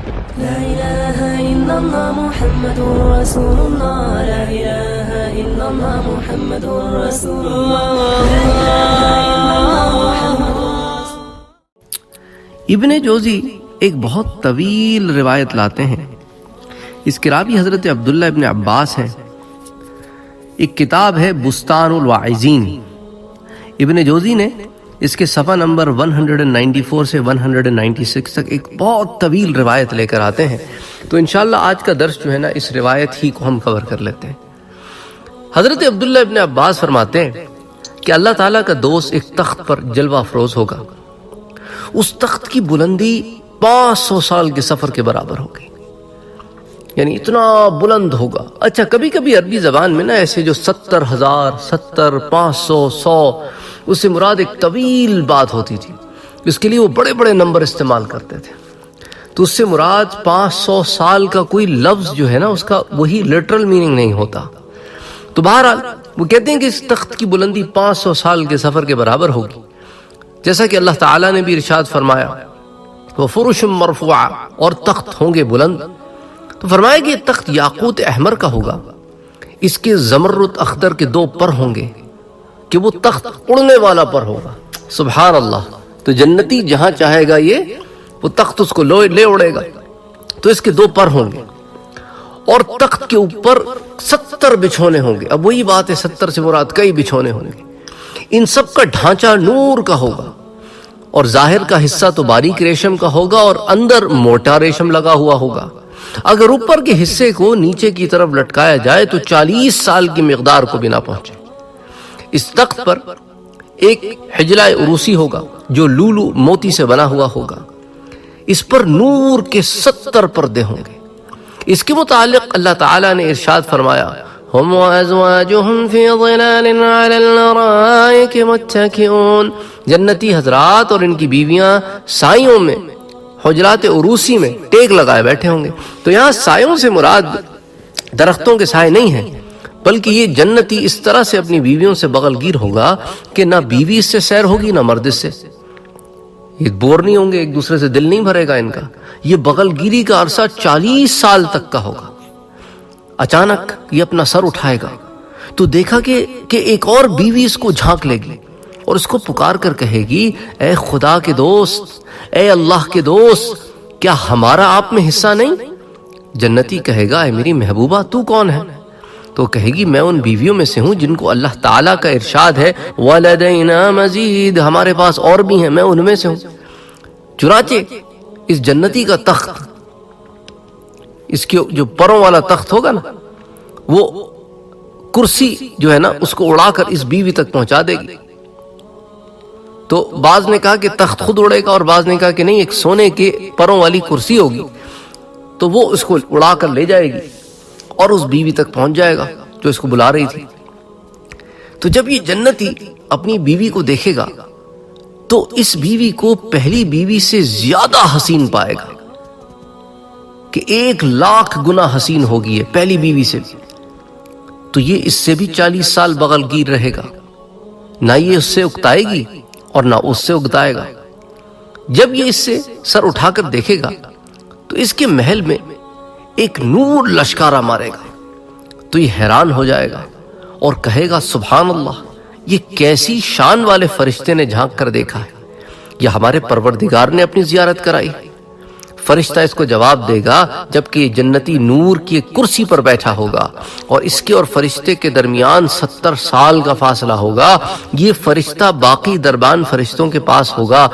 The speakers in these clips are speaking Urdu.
لا إله إلا الله محمد رسول الله لا إله إلا الله محمد رسول الله لا إله إلا الله محمد ابن جوزی ایک بہت طویل روایت لاتے ہیں. اس کے راوی حضرت عبداللہ ابن عباس ہیں. ایک کتاب ہے بستان الواعظین. ابن جوزی نے اس کے صفحہ نمبر 194 سے 196 تک ایک بہت طویل روایت لے کر آتے ہیں. تو انشاءاللہ آج کا درس جو ہے نا اس روایت ہی کو ہم کور کر لیتے ہیں. حضرت عبداللہ ابن عباس فرماتے ہیں کہ اللہ تعالیٰ کا دوست ایک تخت پر جلوہ افروز ہوگا. اس تخت کی بلندی 500 سال کے سفر کے برابر ہوگی، یعنی اتنا بلند ہوگا. اچھا، کبھی کبھی عربی زبان میں نا ایسے جو 70,000 70 500 100 اس سے مراد ایک طویل بات ہوتی تھی، اس کے لیے وہ بڑے بڑے نمبر استعمال کرتے تھے. تو اس سے مراد 500 سال کا کوئی لفظ جو ہے نا اس کا وہی لٹرل میننگ نہیں ہوتا. تو بہرحال وہ کہتے ہیں کہ اس تخت کی بلندی 500 سال کے سفر کے برابر ہوگی، جیسا کہ اللہ تعالیٰ نے بھی ارشاد فرمایا وَفُرُشٌ مَرْفُوعَةٌ، اور تخت ہوں گے بلند. تو فرمایا کہ یہ تخت یاقوت احمر کا ہوگا، اس کے زمرد اخضر کے 2 پر ہوں گے کہ وہ تخت اڑنے والا پر ہوگا. سبحان اللہ. تو جنتی جہاں چاہے گا یہ وہ تخت اس کو لے اڑے گا. تو اس کے 2 پر ہوں گے اور تخت کے اوپر 70 بچھونے ہوں گے. اب وہی بات ہے، 70 سے مراد کئی بچھونے ہوں گے. ان سب کا ڈھانچہ نور کا ہوگا اور ظاہر کا حصہ تو باریک ریشم کا ہوگا اور اندر موٹا ریشم لگا ہوا ہوگا. اگر اوپر کے حصے کو نیچے کی طرف لٹکایا جائے تو 40 سال کی مقدار کو بھی نہ پہنچے. اس تخت پر ایک حجلہ عروسی ہوگا جو لولو موتی سے بنا ہوا ہوگا. اس پر نور کے 70 پردے ہوں گے. اس کے متعلق اللہ تعالیٰ نے ارشاد فرمایا ہم وازواجہم فی ظلال علی الارائک متکئون، جنتی حضرات اور ان کی بیویاں سائیوں میں حجرات عروسی میں ٹیک لگائے بیٹھے ہوں گے. تو یہاں سایوں سے مراد درختوں کے سائے نہیں ہیں، بلکہ یہ جنتی اس طرح سے اپنی بیویوں سے بغل گیر ہوگا کہ نہ بیوی اس سے سیر ہوگی نہ مرد اس سے. یہ بور نہیں ہوں گے، ایک دوسرے سے دل نہیں بھرے گا ان کا. یہ بغل گیری کا عرصہ 40 سال تک کا ہوگا. اچانک یہ اپنا سر اٹھائے گا تو دیکھا کہ ایک اور بیوی اس کو جھانک لے گی اور اس کو پکار کر کہے گی اے خدا کے دوست، اے اللہ کے دوست، کیا ہمارا آپ میں حصہ نہیں؟ جنتی کہے گا اے میری محبوبہ تو کون ہے؟ تو کہے گی میں ان بیویوں میں سے ہوں جن کو اللہ تعالیٰ کا ارشاد ہے وَلَدَيْنَا مَزِيدٌ، ہمارے پاس اور بھی ہیں، میں ان میں سے ہوں. چنانچہ اس جنتی کا تخت، اس کے جو پروں والا تخت ہوگا نا، وہ کرسی جو ہے نا اس کو اڑا کر اس بیوی تک پہنچا دے گی. تو بعض نے کہا کہ تخت خود اڑے گا اور بعض نے کہا کہ نہیں، ایک سونے کے پروں والی کرسی ہوگی تو وہ اس کو اڑا کر لے جائے گی اور اس بیوی تک پہنچ جائے گا جو اس کو بلا رہی تھی. تو جب یہ جنتی اپنی بیوی کو دیکھے گا تو اس بیوی کو پہلی بیوی سے زیادہ حسین پائے گا کہ 1,00,000 گنا حسین ہوگی ہے پہلی بیوی سے. تو یہ اس سے بھی 40 سال بغل گیر رہے گا، نہ یہ اس سے اکتائے گی اور نہ اس سے اگتائے گا. جب یہ اس سے سر اٹھا کر دیکھے گا تو اس کے محل میں ایک نور لشکارہ مارے گا. تو یہ حیران ہو جائے گا اور کہے گا سبحان اللہ، یہ کیسی شان والے فرشتے نے جھانک کر دیکھا ہے، یہ ہمارے پروردگار نے اپنی زیارت کرائی. فرشتہ اس کو جواب دے گا جبکہ یہ جنتی نور کی ایک کرسی پر بیٹھا ہوگا اور اس کے اور فرشتے کے درمیان 70 سال کا فاصلہ ہوگا. یہ فرشتہ باقی دربان فرشتوں کے پاس ہوگا،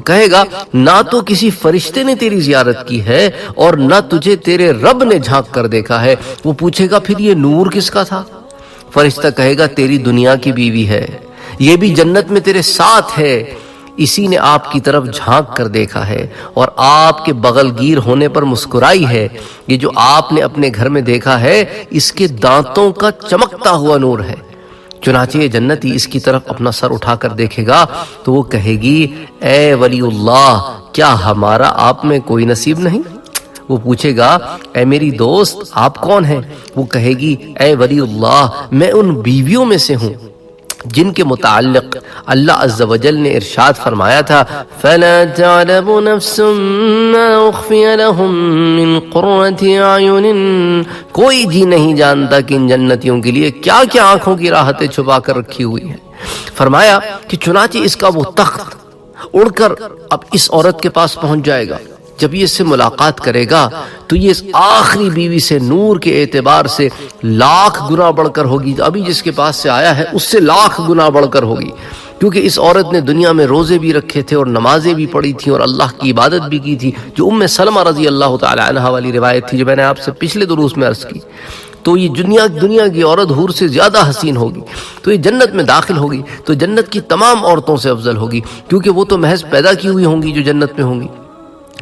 کہے گا نہ تو کسی فرشتے نے تیری زیارت کی ہے اور نہ تجھے تیرے رب نے جھانک کر دیکھا ہے. وہ پوچھے گا پھر یہ نور کس کا تھا؟ فرشتہ کہے گا تیری دنیا کی بیوی ہے، یہ بھی جنت میں تیرے ساتھ ہے، اسی نے آپ کی طرف جھانک کر دیکھا ہے اور آپ کے بغل گیر ہونے پر مسکرائی ہے. یہ جو آپ نے اپنے گھر میں دیکھا ہے اس کے دانتوں کا چمکتا ہوا نور ہے. چنانچہ یہ جنتی اس کی طرف اپنا سر اٹھا کر دیکھے گا تو وہ کہے گی اے ولی اللہ، کیا ہمارا آپ میں کوئی نصیب نہیں؟ وہ پوچھے گا اے میری دوست آپ کون ہیں؟ وہ کہے گی اے ولی اللہ، میں ان بیویوں میں سے ہوں جن کے متعلق اللہ عز و جل نے ارشاد فرمایا تھا فَلَا تَعْلَمُ نَفْسٌ مَّا أُخْفِيَ لَهُم مِّن قُرَّةِ أَعْيُنٍ، کوئی جی نہیں جانتا کہ ان جنتیوں کے لیے کیا کیا آنکھوں کی راحتیں چھپا کر رکھی ہوئی ہیں۔ فرمایا کہ چنانچہ اس کا وہ تخت اڑ کر اب اس عورت کے پاس پہنچ جائے گا۔ جب یہ اس سے ملاقات کرے گا تو یہ اس آخری بیوی سے نور کے اعتبار سے لاکھ گنا بڑھ کر ہوگی، ابھی جس کے پاس سے آیا ہے اس سے لاکھ گنا بڑھ کر ہوگی، کیونکہ اس عورت نے دنیا میں روزے بھی رکھے تھے اور نمازیں بھی پڑھی تھیں اور اللہ کی عبادت بھی کی تھی، جو ام سلمہ رضی اللہ تعالی عنہا والی روایت تھی جو میں نے آپ سے پچھلے دروس میں عرض کی۔ تو یہ دنیا کی عورت حور سے زیادہ حسین ہوگی، تو یہ جنت میں داخل ہوگی تو جنت کی تمام عورتوں سے افضل ہوگی، کیونکہ وہ تو محض پیدا کی ہوئی ہوں گی جو جنت میں ہوں گی،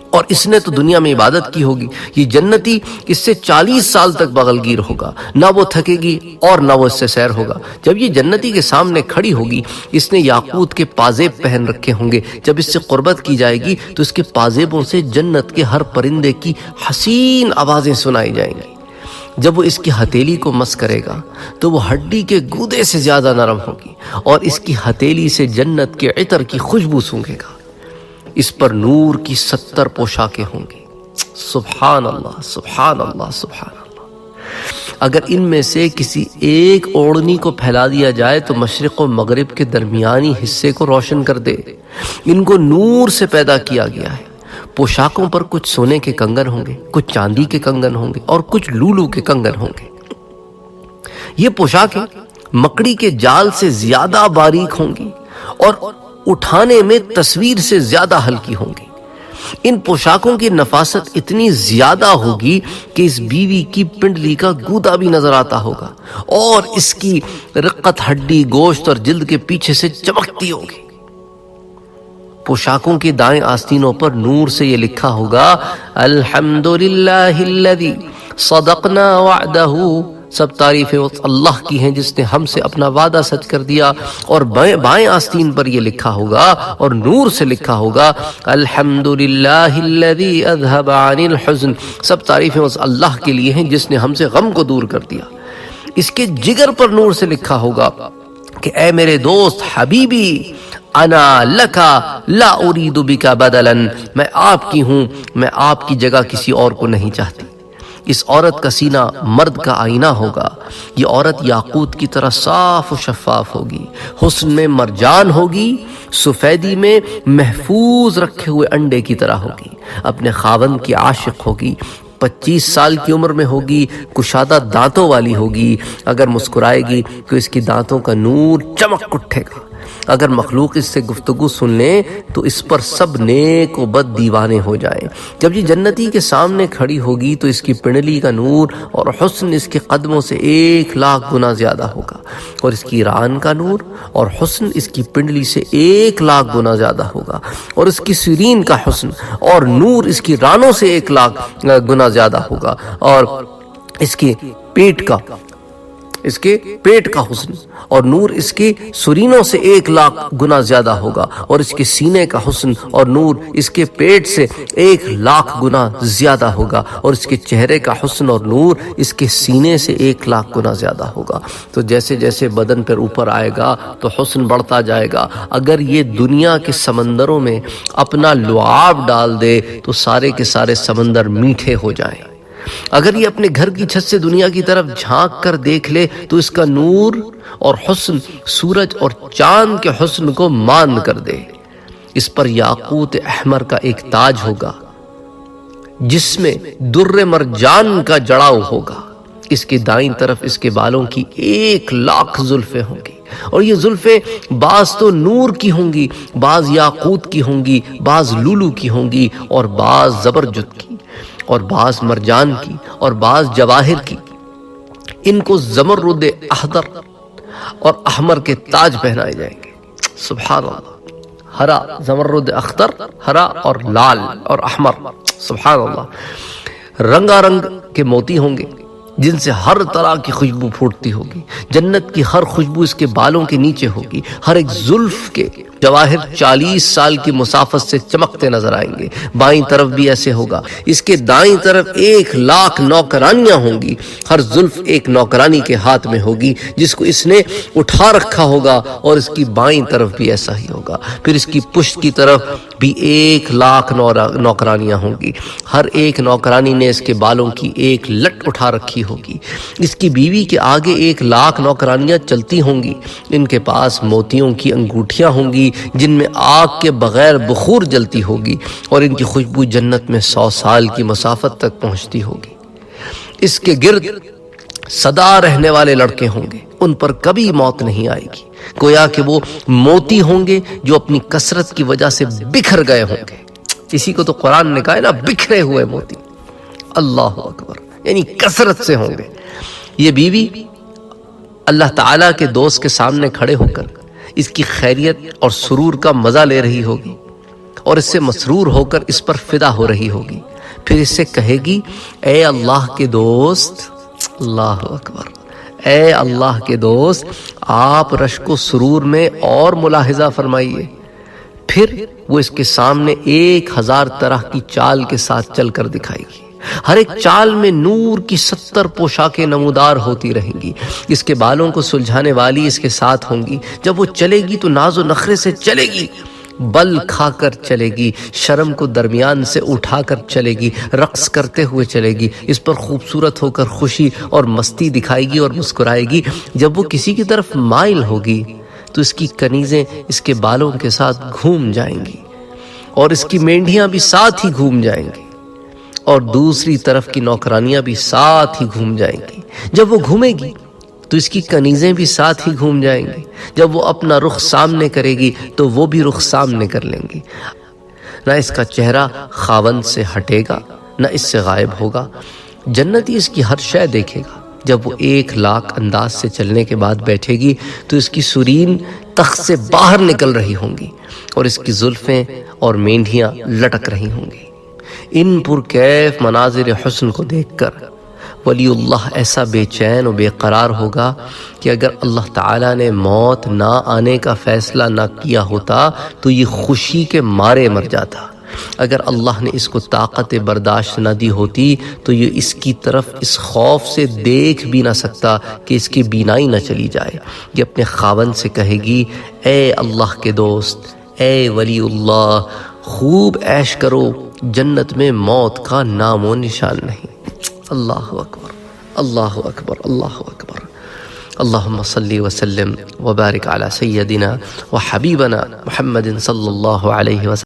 اور اس نے تو دنیا میں عبادت کی ہوگی۔ یہ جنتی اس سے 40 سال تک بغل گیر ہوگا، نہ وہ تھکے گی اور نہ وہ اس سے سیر ہوگا۔ جب یہ جنتی کے سامنے کھڑی ہوگی، اس نے یاقوت کے پازیب پہن رکھے ہوں گے، جب اس سے قربت کی جائے گی تو اس کے پازیبوں سے جنت کے ہر پرندے کی حسین آوازیں سنائی جائیں گی۔ جب وہ اس کی ہتھیلی کو مس کرے گا تو وہ ہڈی کے گودے سے زیادہ نرم ہوگی، اور اس کی ہتھیلی سے جنت کے عطر کی خوشبو سونگھے گا۔ اس پر نور کی 70 پوشاکیں ہوں گی۔ سبحان اللہ سبحان اللہ سبحان اللہ۔ اگر ان میں سے کسی ایک اوڑھنی کو پھیلا دیا جائے تو مشرق و مغرب کے درمیانی حصے کو روشن کر دے۔ ان کو نور سے پیدا کیا گیا ہے۔ پوشاکوں پر کچھ سونے کے کنگن ہوں گے، کچھ چاندی کے کنگن ہوں گے اور کچھ لولو کے کنگن ہوں گے۔ یہ پوشاکیں مکڑی کے جال سے زیادہ باریک ہوں گی اور اٹھانے میں تصویر سے زیادہ ہلکی ہوں گی۔ ان پوشاکوں کی نفاست اتنی زیادہ ہوگی کہ اس بیوی کی پنڈلی کا گودا بھی نظر آتا ہوگا، اور اس کی رقت ہڈی، گوشت اور جلد کے پیچھے سے چمکتی ہوگی۔ پوشاکوں کے دائیں آستینوں پر نور سے یہ لکھا ہوگا الحمدللہ الذی صدقنا وعدہ، سب تعریفیں اس اللہ کی ہیں جس نے ہم سے اپنا وعدہ سچ کر دیا۔ اور بائیں آستین پر یہ لکھا ہوگا اور نور سے لکھا ہوگا الحمدللہ الذی اذهب عن الحزن، سب تعریفیں اس اللہ کے لیے ہیں جس نے ہم سے غم کو دور کر دیا۔ اس کے جگر پر نور سے لکھا ہوگا کہ اے میرے دوست حبیبی انا لکا لا ارید بکا بدلا، میں آپ کی ہوں، میں آپ کی جگہ کسی اور کو نہیں چاہتی۔ اس عورت کا سینہ مرد کا آئینہ ہوگا۔ یہ عورت یاقوت کی طرح صاف و شفاف ہوگی، حسن میں مرجان ہوگی، سفیدی میں محفوظ رکھے ہوئے انڈے کی طرح ہوگی، اپنے خاوند کی عاشق ہوگی، 25 سال کی عمر میں ہوگی، کشادہ دانتوں والی ہوگی، اگر مسکرائے گی تو اس کی دانتوں کا نور چمک اٹھے گا۔ اگر مخلوق اس سے گفتگو سن لیں تو اس پر سب نیک و بد دیوانے ہو جائیں۔ جب یہ جنتی کے سامنے کھڑی ہوگی تو اس کی پنڈلی کا نور اور حسن اس کے قدموں سے 1,00,000 گنا زیادہ ہوگا، اور اس کی ران کا نور اور حسن اس کی پنڈلی سے 1,00,000 گنا زیادہ ہوگا، اور اس کی سرین کا حسن اور نور اس کی رانوں سے 1,00,000 گنا زیادہ ہوگا، اور اس کے پیٹ کا حسن اور نور اس کے سرینوں سے 1,00,000 گنا زیادہ ہوگا، اور اس کے سینے کا حسن اور نور اس کے پیٹ سے 1,00,000 گنا زیادہ ہوگا، اور اس کے چہرے کا حسن اور نور اس کے سینے سے 1,00,000 گنا زیادہ ہوگا۔ تو جیسے جیسے بدن پر اوپر آئے گا تو حسن بڑھتا جائے گا۔ اگر یہ دنیا کے سمندروں میں اپنا لعاب ڈال دے تو سارے کے سارے سمندر میٹھے ہو جائیں۔ اگر یہ اپنے گھر کی چھت سے دنیا کی طرف جھانک کر دیکھ لے تو اس کا نور اور حسن سورج اور چاند کے حسن کو ماند کر دے۔ اس پر یاقوت احمر کا ایک تاج ہوگا جس میں در مرجان کا جڑاؤ ہوگا۔ اس کے دائیں طرف اس کے بالوں کی 1,00,000 زلفیں ہوں گی، اور یہ زلفیں بعض تو نور کی ہوں گی، بعض یاقوت کی ہوں گی، بعض لولو کی ہوں گی، اور بعض زبرجد کی، اور بعض مرجان کی، اور بعض جواہر کی۔ ان کو زمرد اخضر اور احمر کے تاج پہنائے جائیں گے۔ سبحان اللہ، ہرا زمرد اخضر، ہرا اور لال اور احمر، سبحان اللہ۔ رنگا رنگ کے موتی ہوں گے جن سے ہر طرح کی خوشبو پھوٹتی ہوگی۔ جنت کی ہر خوشبو اس کے بالوں کے نیچے ہوگی، ہر ایک زلف کے جواہر 40 سال کی مسافت سے چمکتے نظر آئیں گے. بائیں طرف بھی ایسے ہوگا. اس کے دائیں طرف 1,00,000 نوکرانیاں ہوں گی. ہر زلف ایک نوکرانی کے ہاتھ میں ہوگی جس کو اس نے اٹھا رکھا ہوگا, اور اس کی بائیں طرف بھی ایسا ہی ہوگا. پھر اس کی پشت کی طرف بھی 1,00,000 نوکرانیاں ہوں گی. ہر ایک نوکرانی نے اس کے بالوں کی ایک لٹ اٹھا رکھی ہوگی. اس کی بیوی کے آگے 1,00,000 نوکرانیاں چلتی ہوں گی. ان کے پاس موتیوں کی انگوٹھیاں ہوں گی جن میں آگ کے بغیر بخور جلتی ہوگی, اور ان کی خوشبو جنت میں 100 سال کی مسافت تک پہنچتی ہوگی. اس کے گرد سدا رہنے والے لڑکے ہوں گے, ان پر کبھی موت نہیں آئے گی, گویا کہ وہ موتی ہوں گے جو اپنی کثرت کی وجہ سے بکھر گئے ہوں گے. اسی کو تو قرآن نے کہا ہے نا, بکھرے ہوئے موتی. اللہ اکبر, یعنی کثرت سے ہوں گے. یہ بیوی اللہ تعالیٰ کے دوست کے سامنے کھڑے ہو کر اس کی خیریت اور سرور کا مزہ لے رہی ہوگی, اور اس سے مسرور ہو کر اس پر فدا ہو رہی ہوگی. پھر اس سے کہے گی, اے اللہ کے دوست, اللہ اکبر, اے اللہ کے دوست, آپ رشک و سرور میں اور ملاحظہ فرمائیے. پھر وہ اس کے سامنے 1,000 طرح کی چال کے ساتھ چل کر دکھائے گی. ہر ایک چال میں نور کی 70 پوشاکیں نمودار ہوتی رہیں گی. اس کے بالوں کو سلجھانے والی اس کے ساتھ ہوں گی. جب وہ چلے گی تو ناز و نخرے سے چلے گی, بل کھا کر چلے گی, شرم کو درمیان سے اٹھا کر چلے گی, رقص کرتے ہوئے چلے گی. اس پر خوبصورت ہو کر خوشی اور مستی دکھائے گی اور مسکرائے گی. جب وہ کسی کی طرف مائل ہوگی تو اس کی کنیزیں اس کے بالوں کے ساتھ گھوم جائیں گی, اور اس کی مینڈیاں بھی ساتھ ہی گھوم جائیں گی, اور دوسری طرف کی نوکرانیاں بھی ساتھ ہی گھوم جائیں گی. جب وہ گھومے گی تو اس کی کنیزیں بھی ساتھ ہی گھوم جائیں گی. جب وہ اپنا رخ سامنے کرے گی تو وہ بھی رخ سامنے کر لیں گی. نہ اس کا چہرہ خاوند سے ہٹے گا, نہ اس سے غائب ہوگا. جنتی اس کی ہر شے دیکھے گا. جب وہ 1,00,000 انداز سے چلنے کے بعد بیٹھے گی تو اس کی سرین تخت سے باہر نکل رہی ہوں گی, اور اس کی زلفیں اور مینڈیاں لٹک رہی ہوں گی. ان پرکیف مناظر حسن کو دیکھ کر ولی اللہ ایسا بے چین و بے قرار ہوگا کہ اگر اللہ تعالیٰ نے موت نہ آنے کا فیصلہ نہ کیا ہوتا تو یہ خوشی کے مارے مر جاتا. اگر اللہ نے اس کو طاقت برداشت نہ دی ہوتی تو یہ اس کی طرف اس خوف سے دیکھ بھی نہ سکتا کہ اس کی بینائی نہ چلی جائے. یہ اپنے خاوند سے کہے گی, اے اللہ کے دوست, اے ولی اللہ, خوب عیش کرو, جنت میں موت کا نام و نشان نہیں. اللہ اکبر, اللہ اکبر, اللہ اکبر. اللہم صلی وسلم وبارک علی سیدنا و حبیبنا محمد صلی اللہ علیہ وسلم.